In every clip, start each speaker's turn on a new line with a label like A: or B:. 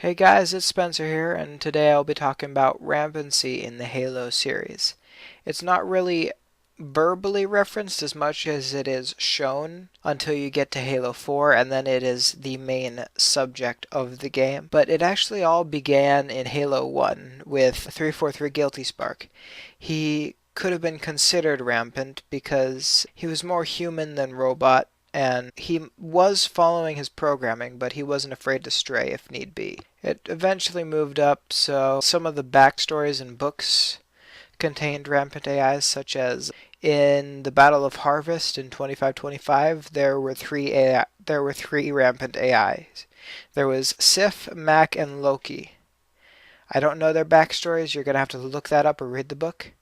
A: Hey guys, it's Spencer here, and today I'll be talking about Rampancy in the Halo series. It's not really verbally referenced as much as it is shown until you get to Halo 4, and then it is the main subject of the game. But it actually all began in Halo 1 with 343 Guilty Spark. He could have been considered rampant because he was more human than robot, and he was following his programming, but he wasn't afraid to stray if need be. It eventually moved up, so some of the backstories and books contained rampant AIs, such as in the Battle of Harvest in 2525, there were three rampant AIs. There was Sif, Mac, and Loki. I don't know their backstories. You're gonna have to look that up or read the book.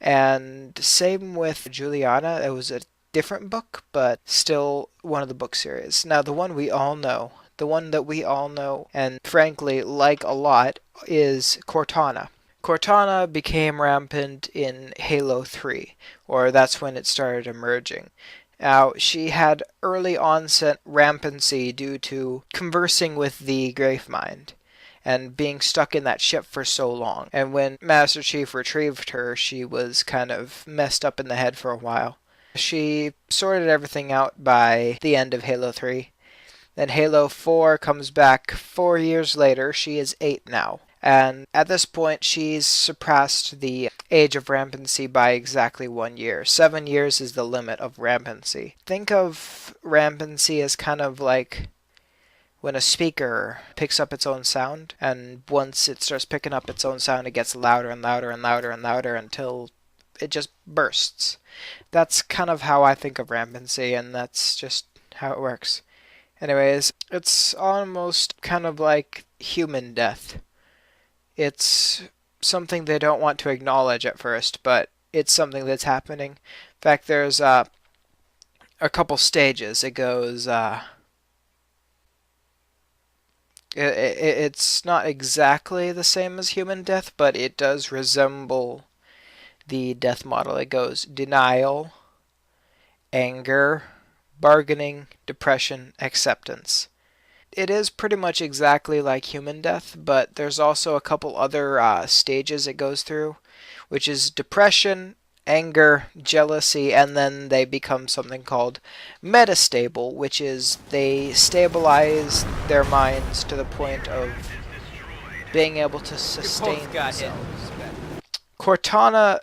A: And same with Juliana. It was a different book, but still one of the book series. Now, the one that we all know, and frankly like a lot, is Cortana. Cortana became rampant in Halo 3, or that's when it started emerging. Now, she had early onset rampancy due to conversing with the Gravemind and being stuck in that ship for so long. And when Master Chief retrieved her, she was kind of messed up in the head for a while. She sorted everything out by the end of Halo 3. Then Halo 4 comes back 4 years later. She is 8 now. And at this point, she's surpassed the age of rampancy by exactly 1 year. 7 years is the limit of rampancy. Think of rampancy as kind of like when a speaker picks up its own sound, and once it starts picking up its own sound, it gets louder and louder and louder and louder until it just bursts. That's kind of how I think of rampancy, and that's just how it works. Anyways, it's almost kind of like human death. It's something they don't want to acknowledge at first, but it's something that's happening. In fact, there's a couple stages. It goes, it's not exactly the same as human death, but it does resemble the death model. It goes denial, anger, bargaining, depression, acceptance. It is pretty much exactly like human death, but there's also a couple other stages it goes through, which is depression, anger, jealousy, and then they become something called metastable, which is they stabilize their minds to the point of being able to sustain themselves. Cortana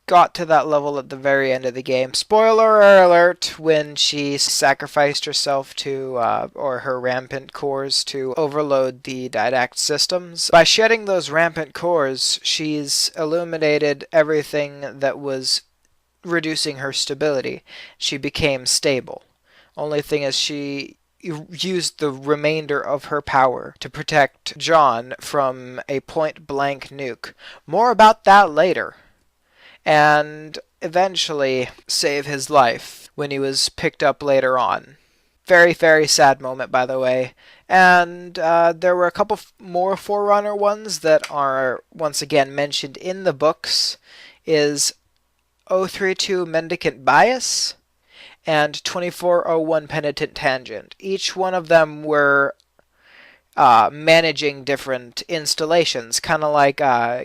A: got to that level at the very end of the game. Spoiler alert, when she sacrificed herself to, or her rampant cores to overload the didact systems. By shedding those rampant cores, she's illuminated everything that was reducing her stability. She became stable. Only thing is she used the remainder of her power to protect John from a point-blank nuke. More about that later. And eventually save his life when he was picked up later on. Very, very sad moment, by the way. And there were a couple more Forerunner ones that are once again mentioned in the books. Is 032 Mendicant Bias and 2401 Penitent Tangent. Each one of them were managing different installations, kind of like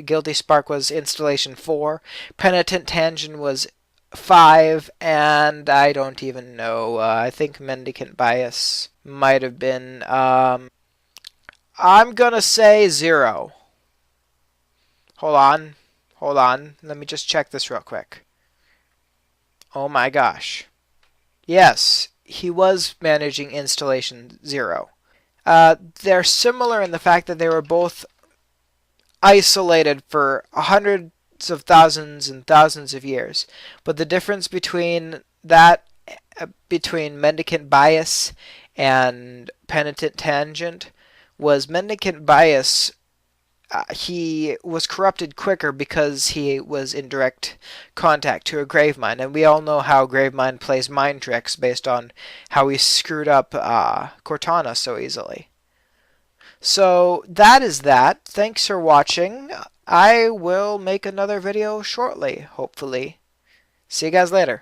A: Guilty Spark was installation 4, Penitent Tangent was 5, and I don't even know. I think Mendicant Bias might have been, I'm gonna say 0. Hold on, let me just check this real quick. Oh my gosh. Yes, he was managing installation 0. They're similar in the fact that they were both isolated for hundreds of thousands and thousands of years. But the difference between Mendicant Bias and Penitent Tangent was Mendicant Bias, he was corrupted quicker because he was in direct contact to a Gravemind, and we all know how Gravemind plays mind tricks based on how he screwed up Cortana so easily. So that is that. Thanks for watching. I will make another video shortly, hopefully. See you guys later.